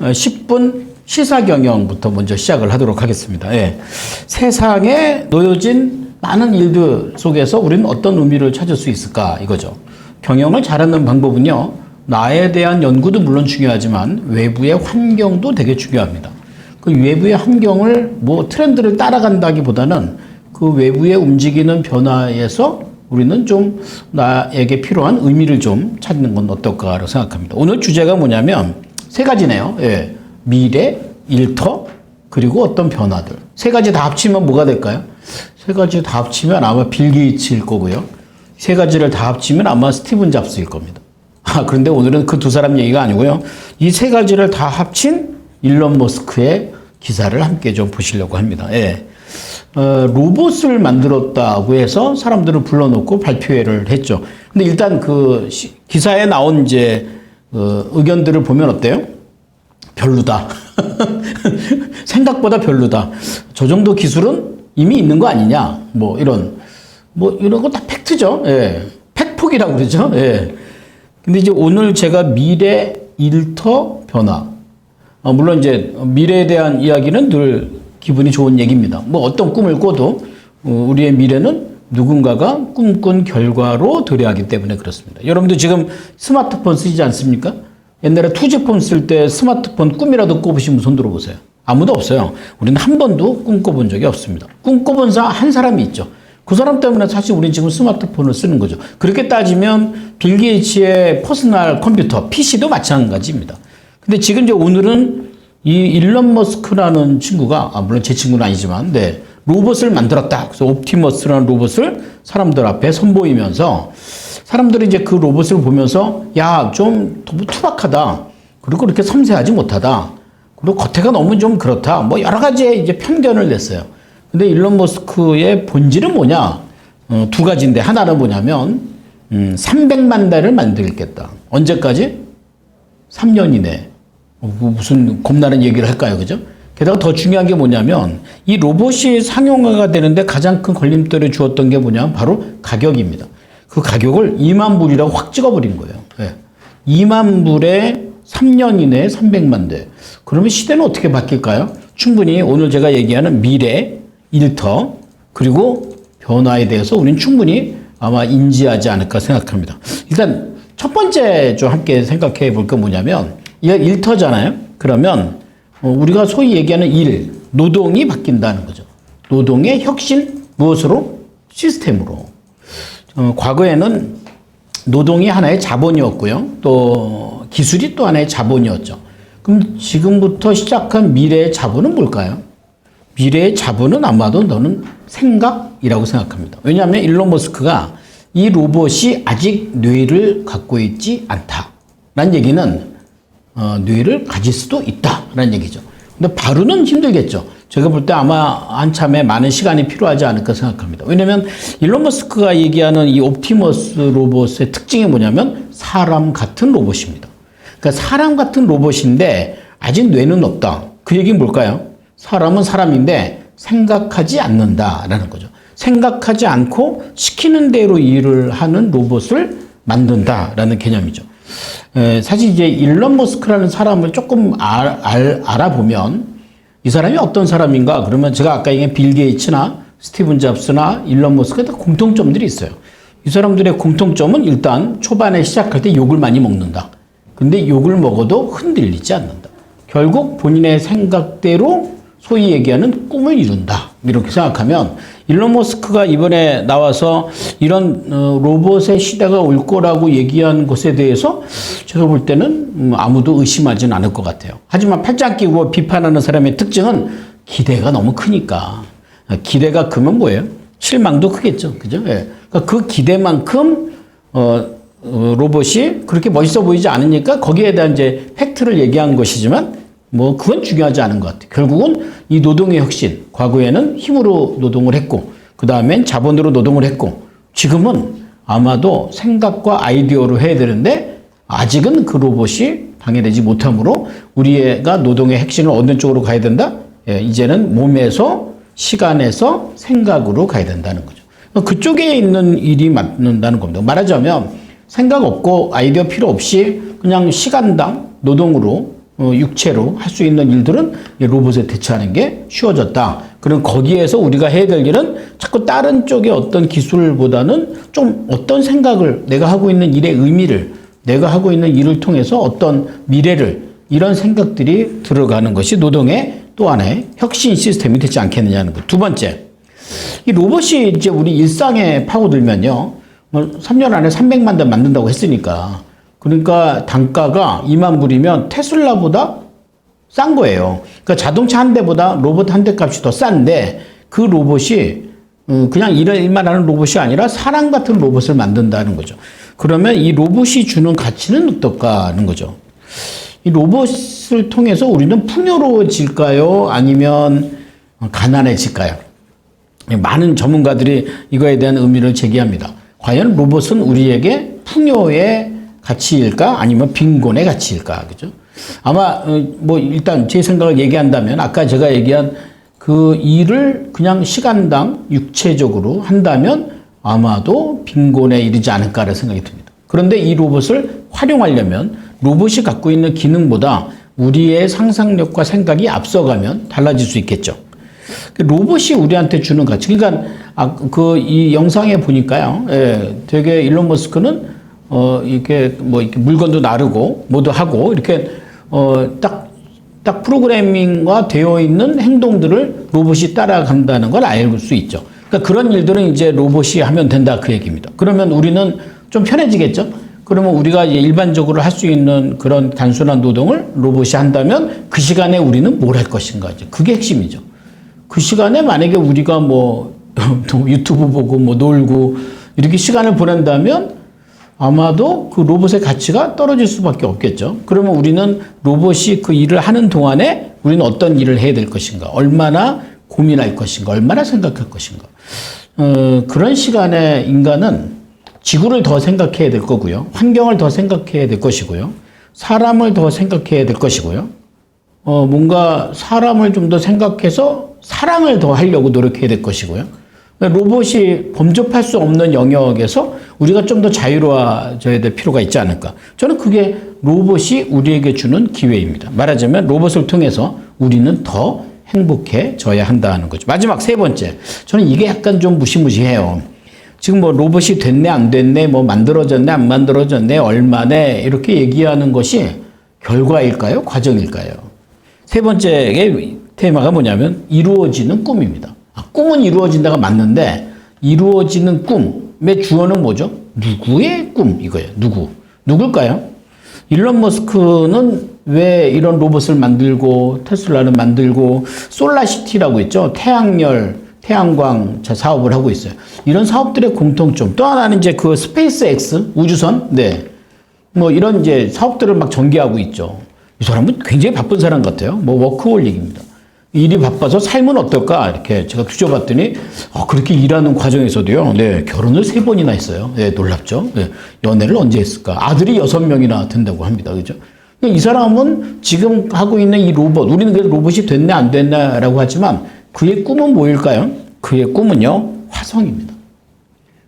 10분 시사 경영부터 먼저 시작을 하도록 하겠습니다. 예. 세상에 놓여진 많은 일들 속에서 우리는 어떤 의미를 찾을 수 있을까 이거죠. 경영을 잘하는 방법은요, 나에 대한 연구도 물론 중요하지만 외부의 환경도 되게 중요합니다. 그 외부의 환경을 트렌드를 따라간다기보다는 그 외부에 움직이는 변화에서 우리는 좀 나에게 필요한 의미를 좀 찾는 건 어떨까라고 생각합니다. 오늘 주제가 뭐냐면 세 가지네요. 예. 미래, 일터, 그리고 어떤 변화들. 세 가지 다 합치면 뭐가 될까요? 세 가지 다 합치면 아마 빌 게이츠일 거고요. 세 가지를 다 합치면 아마 스티븐 잡스일 겁니다. 그런데 오늘은 그 두 사람 얘기가 아니고요. 이 세 가지를 다 합친 일론 머스크의 기사를 함께 좀 보시려고 합니다. 예. 로봇을 만들었다고 해서 사람들을 불러놓고 발표회를 했죠. 근데 일단 그 기사에 나온 의견들을 보면 어때요? 별로다. 생각보다 별로다. 저 정도 기술은 이미 있는 거 아니냐? 이런 거 다 팩트죠. 예. 팩폭이라고 그러죠. 예. 근데 이제 오늘 제가 미래, 일터, 변화. 물론 미래에 대한 이야기는 늘 기분이 좋은 얘기입니다. 어떤 꿈을 꿔도 우리의 미래는 누군가가 꿈꾼 결과로 도래하기 때문에 그렇습니다. 여러분도 지금 스마트폰 쓰지 않습니까? 옛날에 투지폰 쓸 때 스마트폰 꿈이라도 꿔보신 분 손 들어보세요. 아무도 없어요. 우리는 한 번도 꿈꿔본 적이 없습니다. 꿈꿔본 한 사람이 있죠. 그 사람 때문에 사실 우리는 지금 스마트폰을 쓰는 거죠. 그렇게 따지면 빌 게이츠의 퍼스널 컴퓨터, PC도 마찬가지입니다. 근데 지금 오늘은 이 일론 머스크라는 친구가, 물론 제 친구는 아니지만, 네, 로봇을 만들었다. 그래서 옵티머스라는 로봇을 사람들 앞에 선보이면서 사람들이 그 로봇을 보면서 야, 좀 투박하다. 그리고 그렇게 섬세하지 못하다. 그리고 겉에가 너무 좀 그렇다. 여러 가지의 편견을 냈어요. 근데 일론 머스크의 본질은 뭐냐? 두 가지인데 하나는 뭐냐면 300만 대를 만들겠다. 언제까지? 3년 이내. 무슨 겁나는 얘기를 할까요? 그죠? 게다가 더 중요한 게 뭐냐면 이 로봇이 상용화가 되는데 가장 큰 걸림돌을 주었던 게 뭐냐면 바로 가격입니다. 그 가격을 2만 불이라고 확 찍어버린 거예요. 네. 2만 불에 3년 이내에 300만 대. 그러면 시대는 어떻게 바뀔까요? 충분히 오늘 제가 얘기하는 미래, 일터, 그리고 변화에 대해서 우리는 충분히 아마 인지하지 않을까 생각합니다. 일단 첫 번째 좀 함께 생각해 볼 건 뭐냐면 이게 일터잖아요. 그러면 우리가 소위 얘기하는 노동이 바뀐다는 거죠. 노동의 혁신, 무엇으로? 시스템으로. 과거에는 노동이 하나의 자본이었고요. 또 기술이 또 하나의 자본이었죠. 그럼 지금부터 시작한 미래의 자본은 뭘까요? 미래의 자본은 아마도 너는 생각이라고 생각합니다. 왜냐하면 일론 머스크가 이 로봇이 아직 뇌를 갖고 있지 않다라는 얘기는 뇌를 가질 수도 있다라는 얘기죠. 근데 바로는 힘들겠죠. 제가 볼 때 아마 한참에 많은 시간이 필요하지 않을까 생각합니다. 왜냐하면 일론 머스크가 얘기하는 이 옵티머스 로봇의 특징이 뭐냐면 사람 같은 로봇입니다. 그러니까 사람 같은 로봇인데 아직 뇌는 없다. 그 얘기는 뭘까요? 사람은 사람인데 생각하지 않는다라는 거죠. 생각하지 않고 시키는 대로 일을 하는 로봇을 만든다라는 개념이죠. 사실 일론 머스크라는 사람을 조금 알아보면 이 사람이 어떤 사람인가 그러면 제가 아까 얘기한 빌 게이츠나 스티븐 잡스나 일론 머스크에 다 공통점들이 있어요. 이 사람들의 공통점은 일단 초반에 시작할 때 욕을 많이 먹는다. 근데 욕을 먹어도 흔들리지 않는다. 결국 본인의 생각대로 소위 얘기하는 꿈을 이룬다. 이렇게 생각하면 일론 머스크가 이번에 나와서 이런 로봇의 시대가 올 거라고 얘기한 것에 대해서 제가 볼 때는 아무도 의심하지는 않을 것 같아요. 하지만 팔짱 끼고 비판하는 사람의 특징은 기대가 너무 크니까. 기대가 크면 뭐예요? 실망도 크겠죠. 그죠? 예. 그러니까 그 기대만큼 로봇이 그렇게 멋있어 보이지 않으니까 거기에 대한 팩트를 얘기한 것이지만 그건 중요하지 않은 것 같아요. 결국은 이 노동의 혁신, 과거에는 힘으로 노동을 했고, 그 다음엔 자본으로 노동을 했고, 지금은 아마도 생각과 아이디어로 해야 되는데, 아직은 그 로봇이 방해되지 못하므로 우리가 노동의 핵심을 어느 쪽으로 가야 된다? 이제는 몸에서, 시간에서 생각으로 가야 된다는 거죠. 그쪽에 있는 일이 맞는다는 겁니다. 말하자면, 생각 없고 아이디어 필요 없이 그냥 시간당 노동으로 육체로 할 수 있는 일들은 이 로봇에 대체하는 게 쉬워졌다. 그럼 거기에서 우리가 해야 될 일은 자꾸 다른 쪽의 어떤 기술보다는 좀 어떤 생각을 내가 하고 있는 일의 의미를 내가 하고 있는 일을 통해서 어떤 미래를 이런 생각들이 들어가는 것이 노동의 또 하나의 혁신 시스템이 되지 않겠느냐는 것. 두 번째, 이 로봇이 이제 우리 일상에 파고들면요. 3년 안에 300만 대 만든다고 했으니까. 그러니까 단가가 2만 불이면 테슬라보다 싼 거예요. 그러니까 자동차 한 대보다 로봇 한 대 값이 더 싼데 그 로봇이 그냥 일만 하는 로봇이 아니라 사람 같은 로봇을 만든다는 거죠. 그러면 이 로봇이 주는 가치는 어떨까 하는 거죠. 이 로봇을 통해서 우리는 풍요로워질까요? 아니면 가난해질까요? 많은 전문가들이 이거에 대한 의미를 제기합니다. 과연 로봇은 우리에게 풍요의 가치일까? 아니면 빈곤의 가치일까? 그죠? 아마, 일단 제 생각을 얘기한다면, 아까 제가 얘기한 그 일을 그냥 시간당 육체적으로 한다면 아마도 빈곤에 이르지 않을까라는 생각이 듭니다. 그런데 이 로봇을 활용하려면 로봇이 갖고 있는 기능보다 우리의 상상력과 생각이 앞서가면 달라질 수 있겠죠. 로봇이 우리한테 주는 가치. 그러니까, 이 영상에 보니까요, 되게 일론 머스크는 이렇게 물건도 나르고, 뭐도 하고, 이렇게, 딱 프로그래밍과 되어 있는 행동들을 로봇이 따라간다는 걸 알 수 있죠. 그러니까 그런 일들은 이제 로봇이 하면 된다 그 얘기입니다. 그러면 우리는 좀 편해지겠죠? 그러면 우리가 이제 일반적으로 할 수 있는 그런 단순한 노동을 로봇이 한다면 그 시간에 우리는 뭘 할 것인가. 그게 핵심이죠. 그 시간에 만약에 우리가 유튜브 보고 놀고 이렇게 시간을 보낸다면 아마도 그 로봇의 가치가 떨어질 수밖에 없겠죠. 그러면 우리는 로봇이 그 일을 하는 동안에 우리는 어떤 일을 해야 될 것인가, 얼마나 고민할 것인가, 얼마나 생각할 것인가. 그런 시간에 인간은 지구를 더 생각해야 될 거고요. 환경을 더 생각해야 될 것이고요. 사람을 더 생각해야 될 것이고요. 뭔가 사람을 좀 더 생각해서 사랑을 더 하려고 노력해야 될 것이고요. 로봇이 범접할 수 없는 영역에서 우리가 좀 더 자유로워져야 될 필요가 있지 않을까. 저는 그게 로봇이 우리에게 주는 기회입니다. 말하자면 로봇을 통해서 우리는 더 행복해져야 한다는 거죠. 마지막 세 번째. 저는 이게 약간 좀 무시무시해요. 지금 로봇이 됐네, 안 됐네, 만들어졌네, 안 만들어졌네, 얼마네, 이렇게 얘기하는 것이 결과일까요? 과정일까요? 세 번째의 테마가 뭐냐면 이루어지는 꿈입니다. 꿈은 이루어진다가 맞는데 이루어지는 꿈의 주어는 뭐죠? 누구의 꿈 이거예요. 누굴까요? 일론 머스크는 왜 이런 로봇을 만들고 테슬라를 만들고 솔라시티라고 있죠. 태양광 사업을 하고 있어요. 이런 사업들의 공통점. 또 하나는 이제 그 스페이스 X 우주선 이런 이제 사업들을 막 전개하고 있죠. 이 사람은 굉장히 바쁜 사람 같아요. 워크홀릭입니다. 일이 바빠서 삶은 어떨까? 이렇게 제가 뒤져봤더니, 그렇게 일하는 과정에서도요, 결혼을 3번이나 했어요. 놀랍죠? 연애를 언제 했을까? 아들이 6명이나 된다고 합니다. 그죠? 이 사람은 지금 하고 있는 이 로봇, 우리는 그래도 로봇이 됐네, 안 됐나라고 하지만, 그의 꿈은 뭐일까요? 그의 꿈은요, 화성입니다.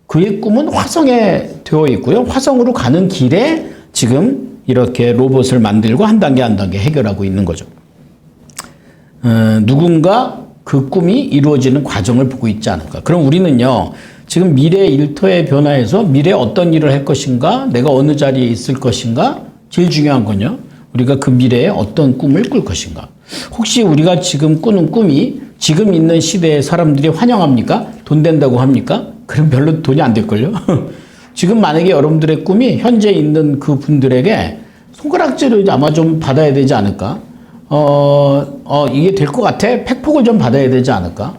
그의 꿈은 화성에 되어 있고요. 화성으로 가는 길에 지금 이렇게 로봇을 만들고 한 단계 한 단계 해결하고 있는 거죠. 누군가 그 꿈이 이루어지는 과정을 보고 있지 않을까. 그럼 우리는요, 지금 미래 일터의 변화에서 미래에 어떤 일을 할 것인가, 내가 어느 자리에 있을 것인가, 제일 중요한 건요, 우리가 그 미래에 어떤 꿈을 꿀 것인가. 혹시 우리가 지금 꾸는 꿈이 지금 있는 시대에 사람들이 환영합니까? 돈 된다고 합니까? 그럼 별로 돈이 안 될걸요? 지금 만약에 여러분들의 꿈이 현재 있는 그 분들에게 손가락질을 아마 좀 받아야 되지 않을까? 이게 될 것 같아? 팩폭을 좀 받아야 되지 않을까?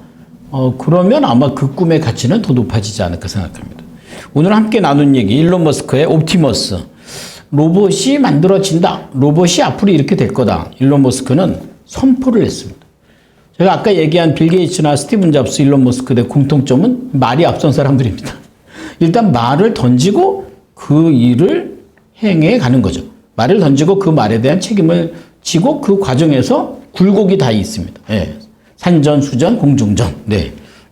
그러면 아마 그 꿈의 가치는 더 높아지지 않을까 생각합니다. 오늘 함께 나눈 얘기, 일론 머스크의 옵티머스. 로봇이 만들어진다. 로봇이 앞으로 이렇게 될 거다. 일론 머스크는 선포를 했습니다. 제가 아까 얘기한 빌 게이츠나 스티븐 잡스, 일론 머스크의 공통점은 말이 앞선 사람들입니다. 일단 말을 던지고 그 일을 행해 가는 거죠. 말을 던지고 그 말에 대한 책임을 지고 그 과정에서 굴곡이 다 있습니다. 산전수전, 공중전.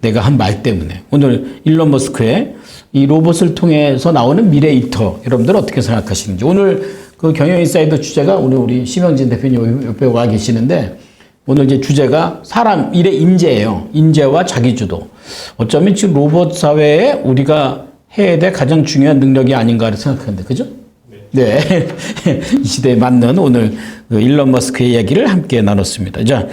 내가 한 말 때문에. 오늘 일론 머스크의 이 로봇을 통해서 나오는 미래 일터, 여러분들 어떻게 생각하시는지. 오늘 그 경영인사이드 주제가 우리 심영진 대표님 옆에 와 계시는데 오늘 이제 주제가 사람 일의 인재예요. 인재와 자기주도. 어쩌면 지금 로봇 사회에 우리가 해야 될 가장 중요한 능력이 아닌가 생각하는데, 그죠? 네. 이 시대에 맞는 오늘 그 일론 머스크의 이야기를 함께 나눴습니다. 자.